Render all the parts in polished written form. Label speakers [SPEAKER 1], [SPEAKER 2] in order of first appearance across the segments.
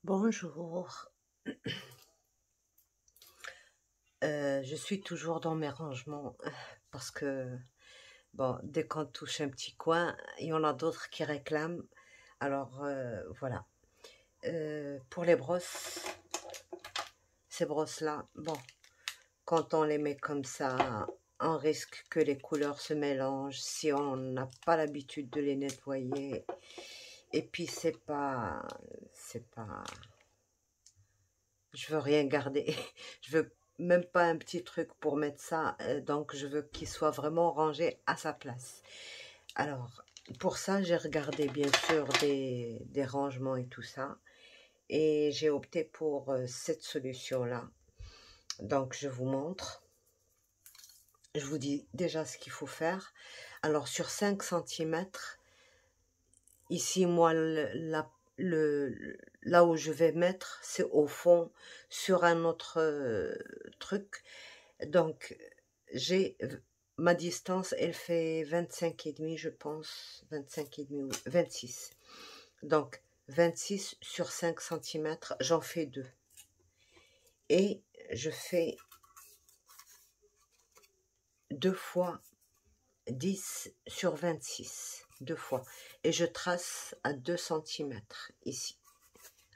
[SPEAKER 1] Bonjour. Je suis toujours dans mes rangements parce que, bon, dès qu'on touche un petit coin, il y en a d'autres qui réclament. Alors, voilà. Pour les brosses, ces brosses-là, bon, quand on les met comme ça, on risque que les couleurs se mélangent si on n'a pas l'habitude de les nettoyer. Et puis, je veux rien garder. Je veux même pas un petit truc pour mettre ça. Donc, je veux qu'il soit vraiment rangé à sa place. Alors, pour ça, j'ai regardé bien sûr des rangements et tout ça. Et j'ai opté pour cette solution-là. Donc, je vous montre. Je vous dis déjà ce qu'il faut faire. Alors, sur 5 centimètres, ici, moi, là où je vais mettre, c'est au fond, sur un autre truc. Donc, j'ai ma distance, elle fait 25,5, je pense. 25,5, oui, 26. Donc, 26 sur 5 centimètres, j'en fais 2. Et je fais 2 fois 10 sur 26. 2 fois. Et je trace à 2 centimètres ici,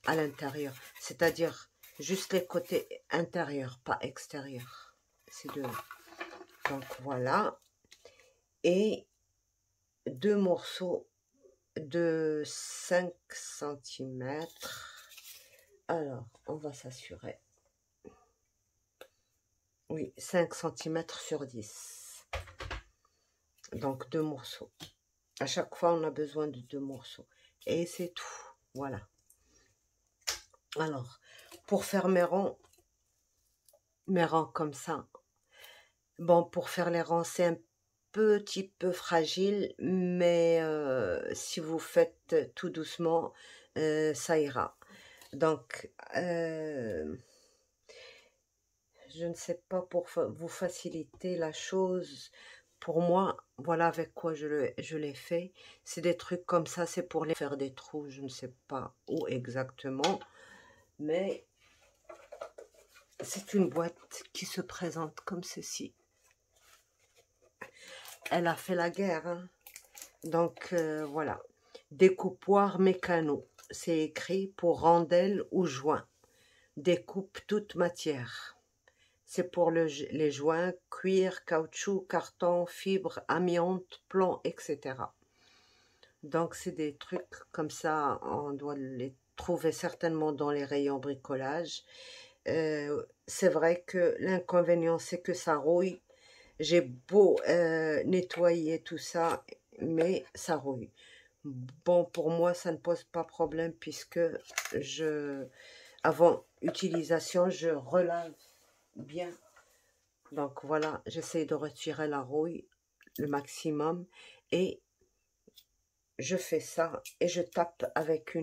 [SPEAKER 1] à l'intérieur. C'est-à-dire juste les côtés intérieurs, pas extérieurs. C'est 2. Donc, voilà. Et 2 morceaux de 5 centimètres. Alors, on va s'assurer. Oui, 5 centimètres sur 10. Donc, 2 morceaux. À chaque fois, on a besoin de 2 morceaux. Et c'est tout. Voilà. Alors, pour faire mes rangs comme ça. Bon, pour faire les rangs, c'est un petit peu fragile, mais si vous faites tout doucement, ça ira. Donc, je ne sais pas, pour vous faciliter la chose, pour moi, voilà avec quoi je l'ai fait. C'est des trucs comme ça, c'est pour les faire des trous, je ne sais pas où exactement, mais c'est une boîte qui se présente comme ceci. Elle a fait la guerre, hein. Donc, voilà. Découpoir mécano. C'est écrit pour rondelles ou joints. Découpe toute matière. C'est pour les joints, cuir, caoutchouc, carton, fibre, amiante, plomb, etc. Donc, c'est des trucs comme ça. On doit les trouver certainement dans les rayons bricolage. C'est vrai que l'inconvénient, c'est que ça rouille. J'ai beau nettoyer tout ça, mais ça rouille. Bon, pour moi, ça ne pose pas problème puisque avant utilisation, je relave bien. Donc voilà, j'essaie de retirer la rouille le maximum et je fais ça et je tape avec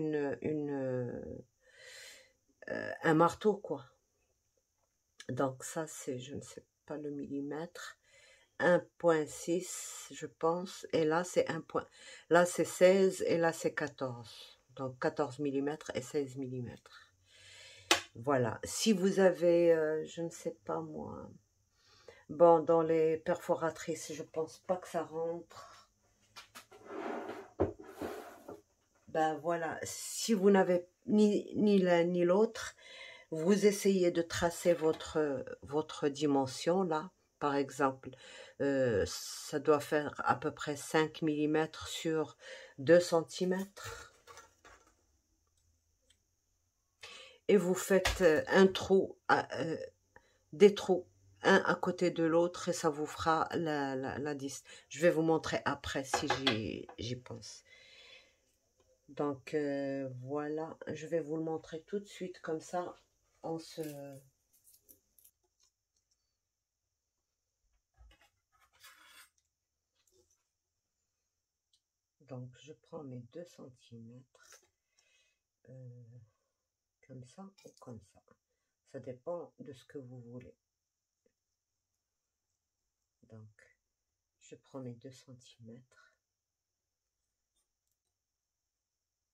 [SPEAKER 1] un marteau, quoi. Donc ça, c'est, je ne sais pas le millimètre, 1,6 je pense, et là c'est 1 point. Là c'est 16 et là c'est 14. Donc 14 mm et 16 mm. Voilà. Si vous avez, je ne sais pas moi, bon, dans les perforatrices, je pense pas que ça rentre. Ben voilà, si vous n'avez ni l'un ni l'autre, vous essayez de tracer votre dimension là. Par exemple, ça doit faire à peu près 5 mm sur 2 centimètres. Et vous faites un trou, des trous, un à côté de l'autre, et ça vous fera la distance. Je vais vous montrer après si j'y pense. Donc, voilà, je vais vous le montrer tout de suite, comme ça, on se... Donc, je prends mes 2 centimètres, comme ça ou comme ça. Ça dépend de ce que vous voulez. Donc, je prends mes 2 centimètres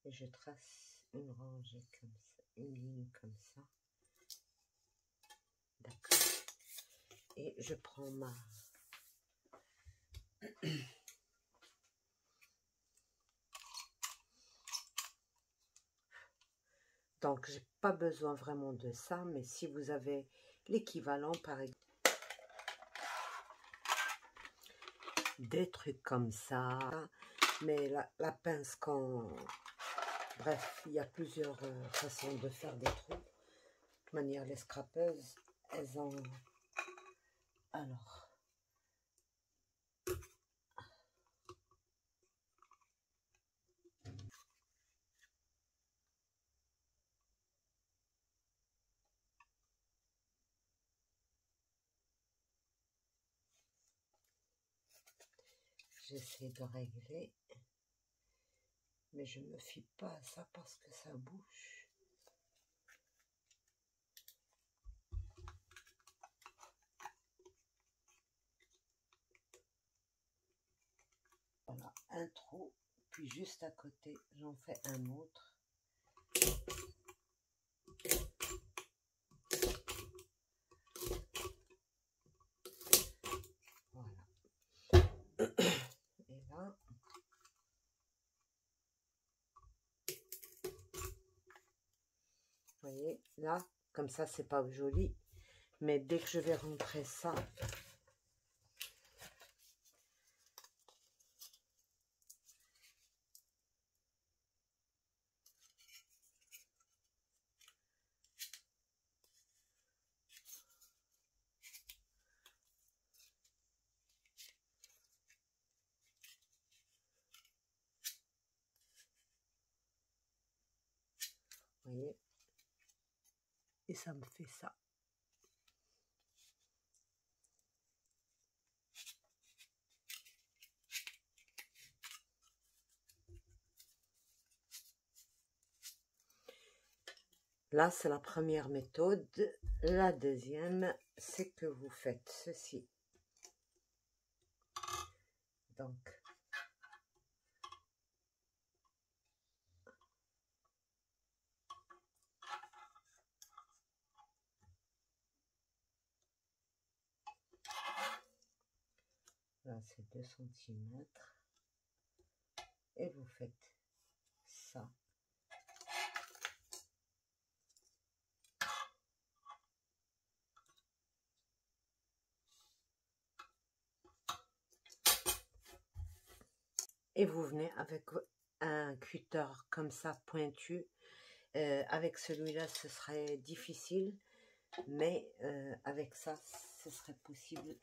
[SPEAKER 1] et je trace une rangée comme ça, une ligne comme ça. D'accord. Et je prends ma... Donc, j'ai pas besoin vraiment de ça, mais si vous avez l'équivalent, par exemple, des trucs comme ça, mais la pince quand... Bref, il y a plusieurs façons de faire des trous. De toute manière, les scrapeuses, elles ont... Alors... J'essaie de régler, mais je me fie pas à ça parce que ça bouge. Voilà, un trou, puis juste à côté, j'en fais un autre. Voilà. Et là, vous voyez, là, comme ça, c'est pas joli. Mais dès que je vais rentrer ça, vous voyez, et ça me fait ça. Là, c'est la première méthode. La deuxième, c'est que vous faites ceci. Donc, là, c'est 2 cm. Et vous faites ça. Et vous venez avec un cutter comme ça, pointu. Avec celui-là, ce serait difficile, mais avec ça, ce serait possible.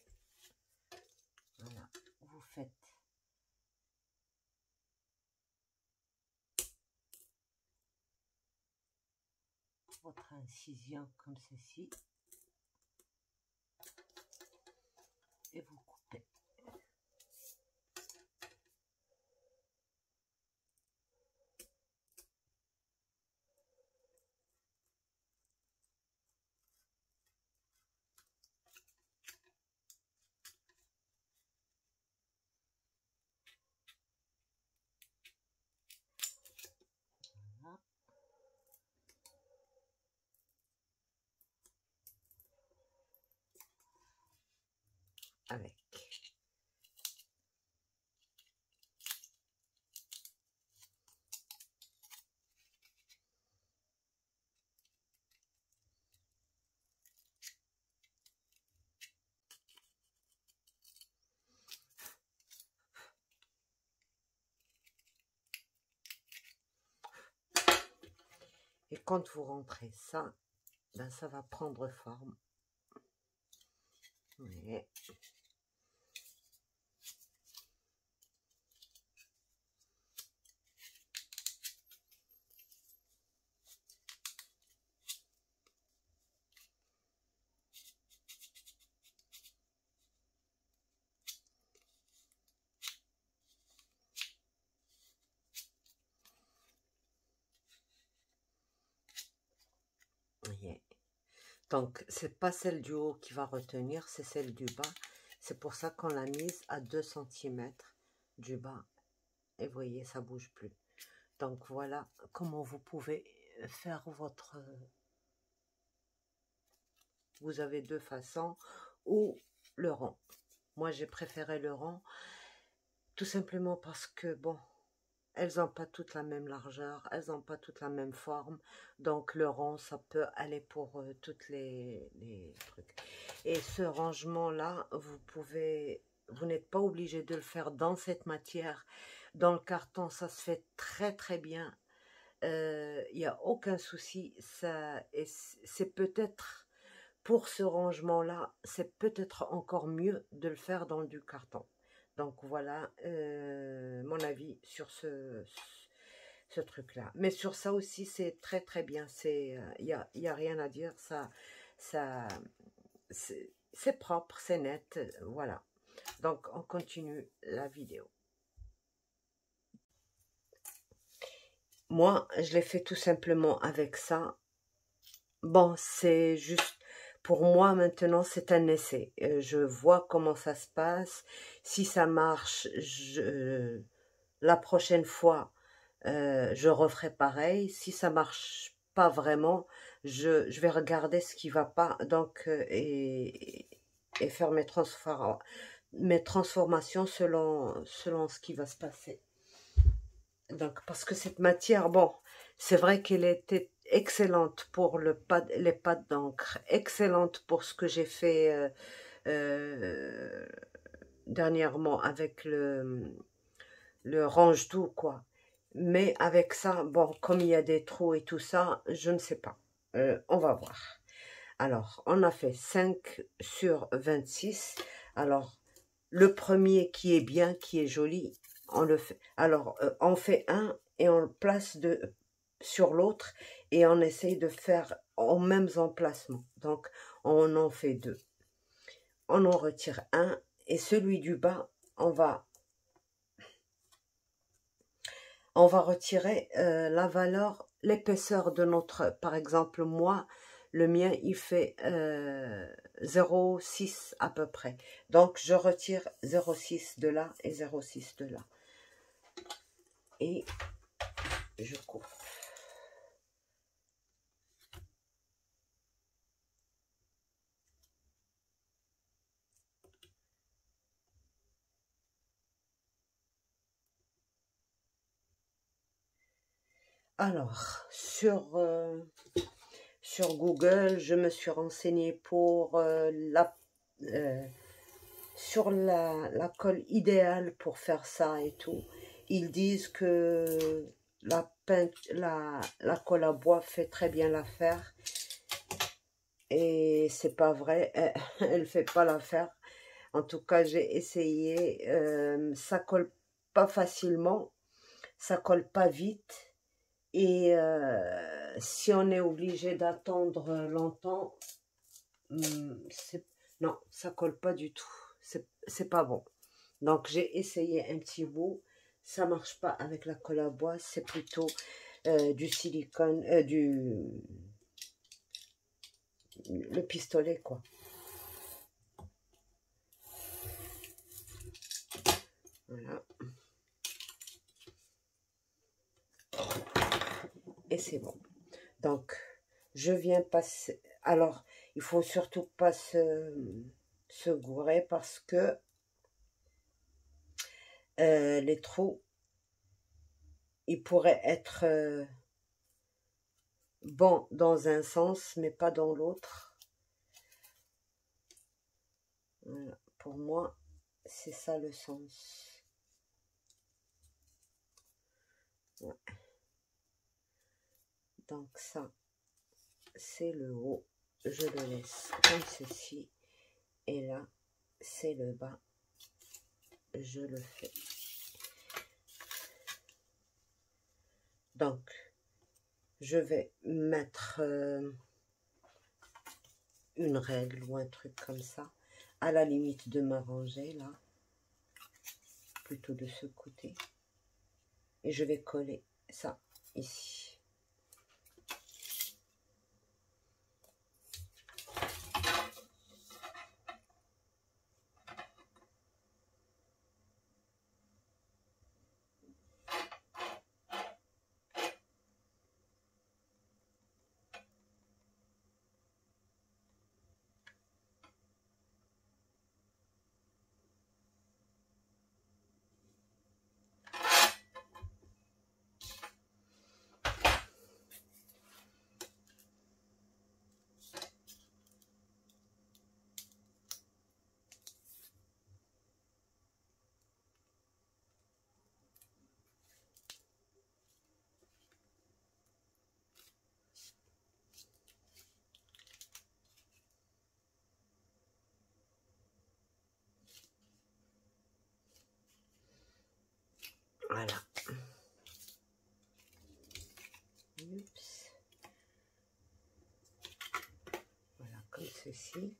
[SPEAKER 1] Voilà, vous faites votre incision comme ceci, et vous coupez. Voilà. Avec. Et quand vous rentrez ça, ben ça va prendre forme. Oui. Voyez. Donc, c'est pas celle du haut qui va retenir, c'est celle du bas. C'est pour ça qu'on l'a mise à 2 cm du bas. Et voyez, ça bouge plus. Donc voilà comment vous pouvez faire votre... Vous avez deux façons, ou le rond. Moi j'ai préféré le rond, tout simplement parce que bon, elles n'ont pas toutes la même largeur, elles n'ont pas toutes la même forme, donc le rond ça peut aller pour toutes les trucs. Et ce rangement là, vous n'êtes pas obligé de le faire dans cette matière. Dans le carton ça se fait très très bien, il n'y a aucun souci. C'est peut-être, pour ce rangement là, c'est peut-être encore mieux de le faire dans du carton. Donc voilà mon avis sur ce truc-là. Mais sur ça aussi, c'est très très bien. Il y a rien à dire. Ça, c'est propre, c'est net. Voilà. Donc on continue la vidéo. Moi, je l'ai fait tout simplement avec ça. Bon, c'est juste... Pour moi, maintenant, c'est un essai. Je vois comment ça se passe. Si ça marche, la prochaine fois, je referai pareil. Si ça marche pas vraiment, je vais regarder ce qui va pas, donc et faire mes transformations selon ce qui va se passer. Donc, parce que cette matière, bon, c'est vrai qu'elle était excellente pour les pâtes d'encre, excellente pour ce que j'ai fait euh, dernièrement avec le range-tout, quoi. Mais avec ça, bon, comme il y a des trous et tout ça, je ne sais pas. On va voir. Alors, on a fait 5 sur 26. Alors, le premier qui est bien, qui est joli, on le fait. Alors, on fait un et on le place sur l'autre et on essaye de faire aux mêmes emplacements. Donc, on en fait 2. On en retire un et celui du bas, on va retirer la valeur, l'épaisseur de notre, par exemple, moi, le mien, il fait 0,6 à peu près. Donc, je retire 0,6 de là et 0,6 de là. Et je coupe. Alors, sur Google, je me suis renseignée pour sur la colle idéale pour faire ça et tout. Ils disent que la colle à bois fait très bien l'affaire. Et c'est pas vrai, elle fait pas l'affaire. En tout cas, j'ai essayé. Ça colle pas facilement, ça colle pas vite. Et si on est obligé d'attendre longtemps, non, ça colle pas du tout. C'est pas bon. Donc j'ai essayé un petit bout. Ça marche pas avec la colle à bois. C'est plutôt du silicone, le pistolet quoi. Voilà. Et c'est bon. Donc, je viens passer... Alors, il faut surtout pas se gourer parce que les trous, ils pourraient être bons dans un sens, mais pas dans l'autre. Voilà. Pour moi, c'est ça le sens. Ouais. Donc ça, c'est le haut. Je le laisse comme ceci. Et là, c'est le bas. Je le fais. Donc, je vais mettre une règle ou un truc comme ça, à la limite de ma rangée, là, plutôt de ce côté. Et je vais coller ça ici. Voilà. Oups. Voilà, comme ceci.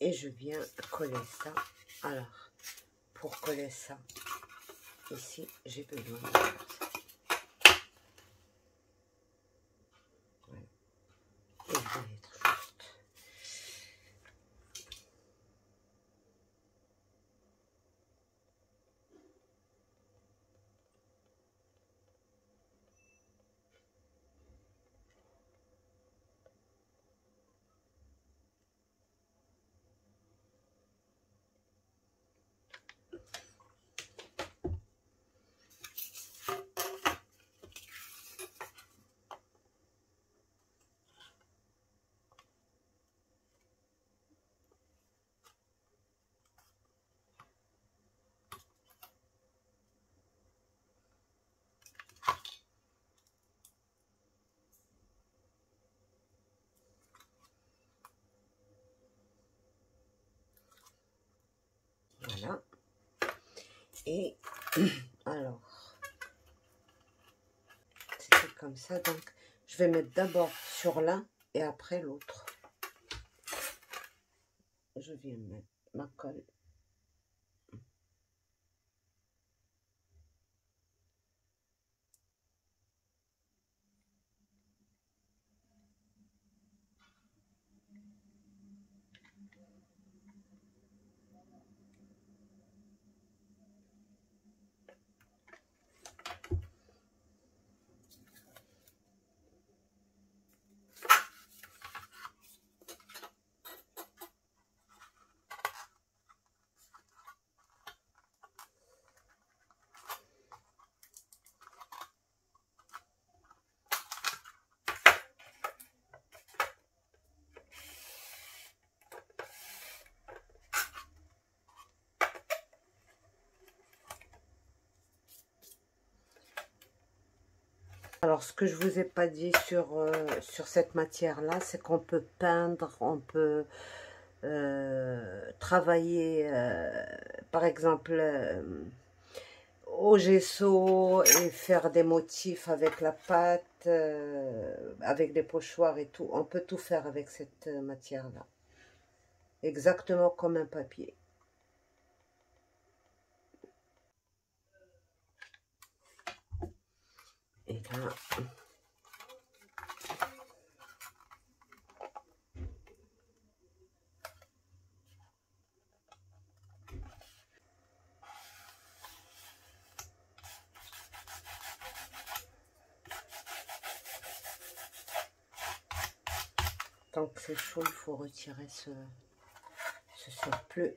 [SPEAKER 1] Et je viens coller ça. Alors, pour coller ça, ici, j'ai besoin de faire ça. Voilà. Et je vais être juste. Voilà. Et alors, c'était comme ça. Donc, je vais mettre d'abord sur l'un et après l'autre. Je viens mettre ma colle. Alors, ce que je vous ai pas dit sur cette matière-là, c'est qu'on peut peindre, on peut travailler, par exemple, au gesso et faire des motifs avec la pâte, avec des pochoirs et tout. On peut tout faire avec cette matière-là. Exactement comme un papier. Et là... Tant que c'est chaud, il faut retirer ce surplus.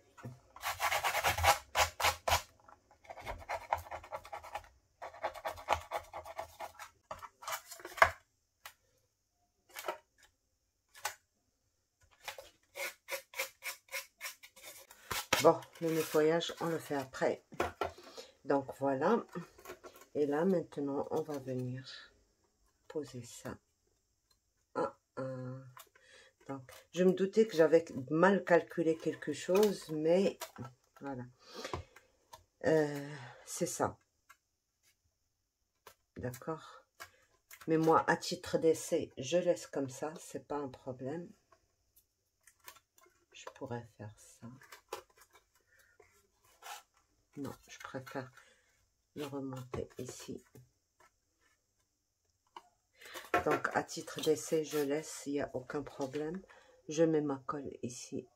[SPEAKER 1] Bon, le nettoyage, on le fait après. Donc voilà. Et là, maintenant, on va venir poser ça. Donc, je me doutais que j'avais mal calculé quelque chose, mais voilà. C'est ça. D'accord? Mais moi, à titre d'essai, je laisse comme ça. C'est pas un problème. Je pourrais faire ça. Non, je préfère le remonter ici. Donc, à titre d'essai, je laisse, il n'y a aucun problème. Je mets ma colle ici.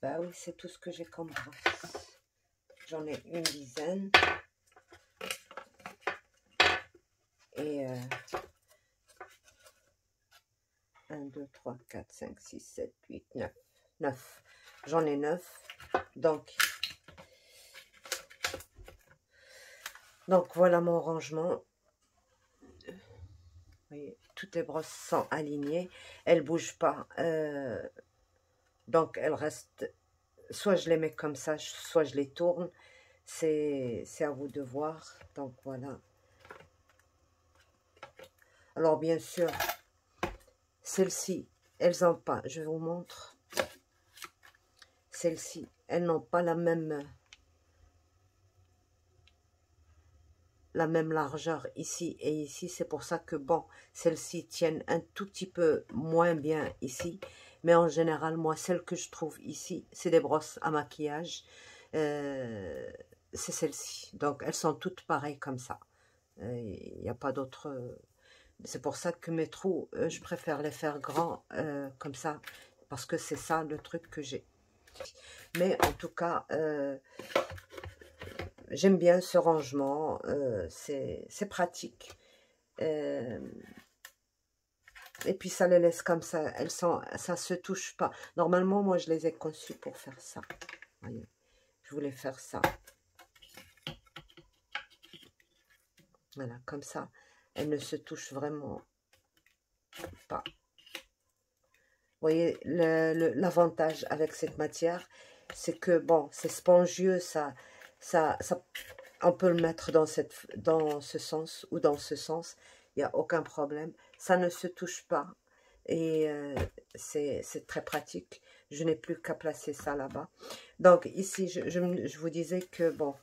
[SPEAKER 1] Bah oui, c'est tout ce que j'ai comme brosse. J'en ai une dizaine. Et 1, 2, 3, 4, 5, 6, 7, 8, 9. 9. J'en ai 9. Donc voilà mon rangement. Vous voyez, toutes les brosses sont alignées. Elles ne bougent pas. Donc elles restent. Soit je les mets comme ça, soit je les tourne. C'est à vous de voir. Donc voilà. Alors bien sûr, celles-ci, elles n'ont pas. Je vous montre. Celles-ci, elles n'ont pas la même largeur ici et ici. C'est pour ça que bon, celles-ci tiennent un tout petit peu moins bien ici. Mais en général, moi, celles que je trouve ici, c'est des brosses à maquillage. C'est celles-ci. Donc, elles sont toutes pareilles comme ça. Il n'y a pas d'autre... c'est pour ça que mes trous, je préfère les faire grands comme ça. Parce que c'est ça le truc que j'ai. Mais en tout cas... j'aime bien ce rangement, c'est pratique. Et puis ça les laisse comme ça, ça se touche pas. Normalement, moi je les ai conçus pour faire ça. Voyez, je voulais faire ça. Voilà, comme ça, elles ne se touchent vraiment pas. Vous voyez, l'avantage avec cette matière, c'est que bon, c'est spongieux, on peut le mettre dans ce sens ou dans ce sens, il n'y a aucun problème. Ça ne se touche pas et c'est très pratique. Je n'ai plus qu'à placer ça là-bas. Donc ici, je vous disais que bon,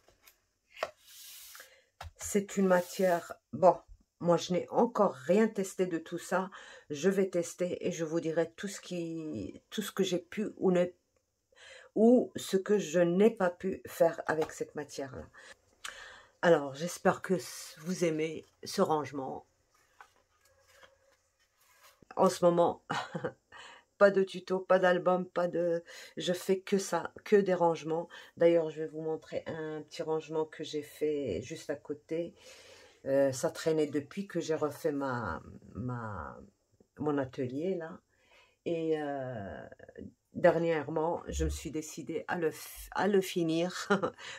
[SPEAKER 1] c'est une matière, bon, moi je n'ai encore rien testé de tout ça. Je vais tester et je vous dirai tout ce que j'ai pu ou ce que je n'ai pas pu faire avec cette matière-là. Alors, j'espère que vous aimez ce rangement. En ce moment, pas de tuto, pas d'album, je fais que ça, que des rangements. D'ailleurs, je vais vous montrer un petit rangement que j'ai fait juste à côté. Ça traînait depuis que j'ai refait mon atelier, là. Et dernièrement, je me suis décidée à le finir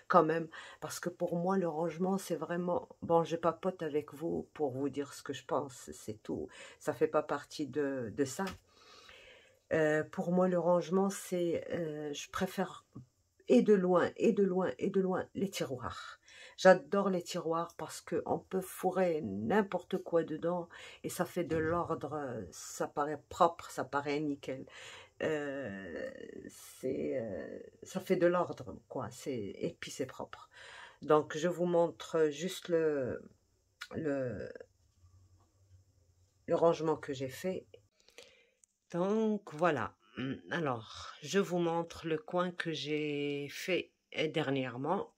[SPEAKER 1] quand même, parce que pour moi, le rangement, c'est vraiment... Bon, je papote avec vous pour vous dire ce que je pense, c'est tout. Ça fait pas partie de ça. Pour moi, le rangement, c'est... je préfère et de loin, et de loin, et de loin, les tiroirs. J'adore les tiroirs parce qu'on peut fourrer n'importe quoi dedans et ça fait de l'ordre, ça paraît propre, ça paraît nickel. Ça fait de l'ordre, quoi. Et puis c'est propre. Donc je vous montre juste le rangement que j'ai fait. Donc voilà. Alors, je vous montre le coin que j'ai fait dernièrement.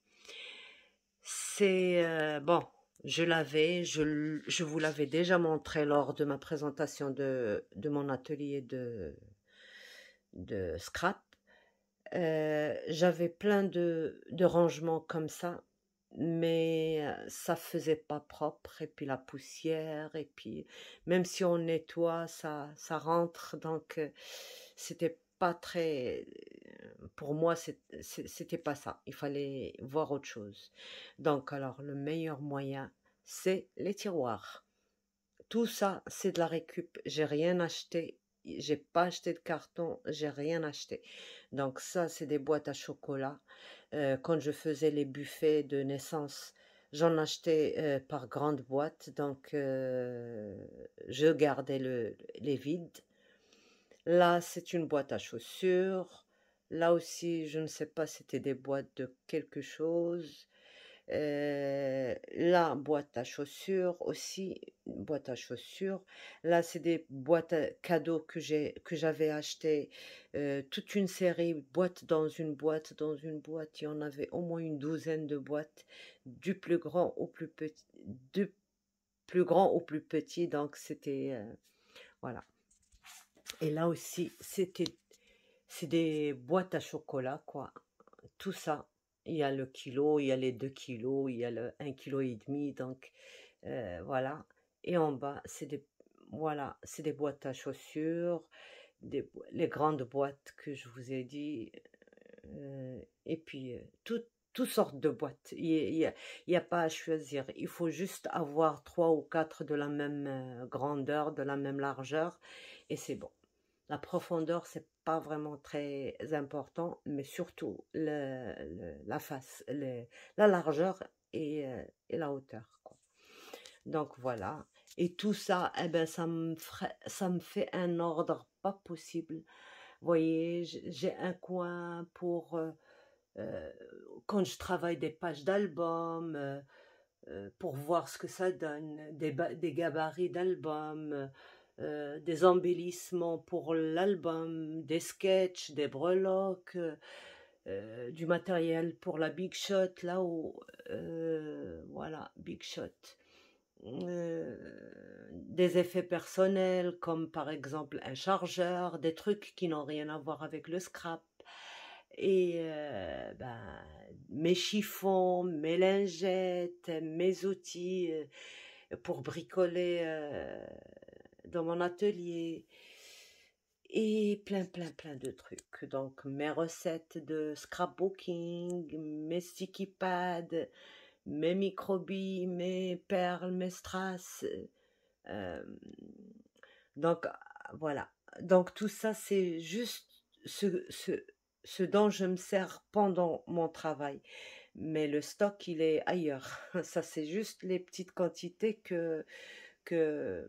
[SPEAKER 1] C'est bon, je vous l'avais déjà montré lors de ma présentation de mon atelier de scrap. J'avais plein de rangements comme ça, mais ça faisait pas propre, et puis la poussière, et puis même si on nettoie, ça rentre, donc c'était pas très... Pour moi, c'était pas ça, il fallait voir autre chose. Donc alors, le meilleur moyen, c'est les tiroirs. Tout ça, c'est de la récup. J'ai rien acheté. J'ai pas acheté de carton. J'ai rien acheté. Donc ça, c'est des boîtes à chocolat. Quand je faisais les buffets de naissance, j'en achetais par grande boîte. Donc je gardais les vides. Là, c'est une boîte à chaussures. Là aussi, je ne sais pas, c'était des boîtes de quelque chose. La boîte à chaussures aussi, boîte à chaussures. Là, c'est des boîtes à cadeaux que j'avais acheté, toute une série, boîte dans une boîte, dans une boîte. Il y en avait au moins une douzaine de boîtes, du plus grand au plus petit, du plus grand au plus petit. Donc, c'était, voilà. Et là aussi, c'était C'est des boîtes à chocolat, quoi. Tout ça. Il y a le kilo, il y a les 2 kilos, il y a le 1,5 kg, donc voilà. Et en bas, c'est des, voilà, c'est des boîtes à chaussures, les grandes boîtes que je vous ai dit, et puis toutes sortes de boîtes. Il y a pas à choisir. Il faut juste avoir 3 ou 4 de la même grandeur, de la même largeur, et c'est bon. La profondeur, c'est pas vraiment très important, mais surtout la face, la largeur et la hauteur, quoi. Donc voilà. Et tout ça, eh ben, ça me fait un ordre pas possible. Vous voyez, j'ai un coin pour euh, quand je travaille des pages d'albums, pour voir ce que ça donne, des gabarits d'albums, des embellissements pour l'album, des sketchs, des breloques, du matériel pour la Big Shot, là-haut, voilà, Big Shot. Des effets personnels comme par exemple un chargeur, des trucs qui n'ont rien à voir avec le scrap. Et ben, mes chiffons, mes lingettes, mes outils pour bricoler dans mon atelier et plein de trucs. Donc mes recettes de scrapbooking, mes sticky pads, mes microbilles, mes perles, mes strass. euh, donc voilà. Donc tout ça, c'est juste ce dont je me sers pendant mon travail. Mais le stock, il est ailleurs. Ça, c'est juste les petites quantités que, que,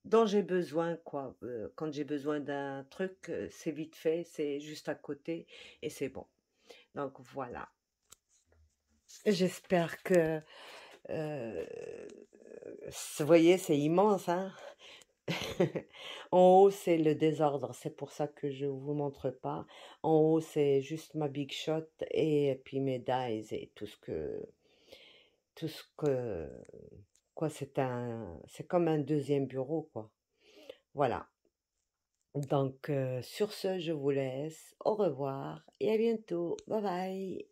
[SPEAKER 1] dont j'ai besoin, quoi. Quand j'ai besoin d'un truc, c'est vite fait, c'est juste à côté et c'est bon. Donc voilà. J'espère que, euh, vous voyez, c'est immense, hein. En haut, c'est le désordre, c'est pour ça que je vous montre pas. En haut, c'est juste ma Big Shot et puis mes dies et tout ce que, quoi, c'est comme un deuxième bureau, quoi. Voilà. Donc, sur ce, je vous laisse. Au revoir et à bientôt. Bye bye.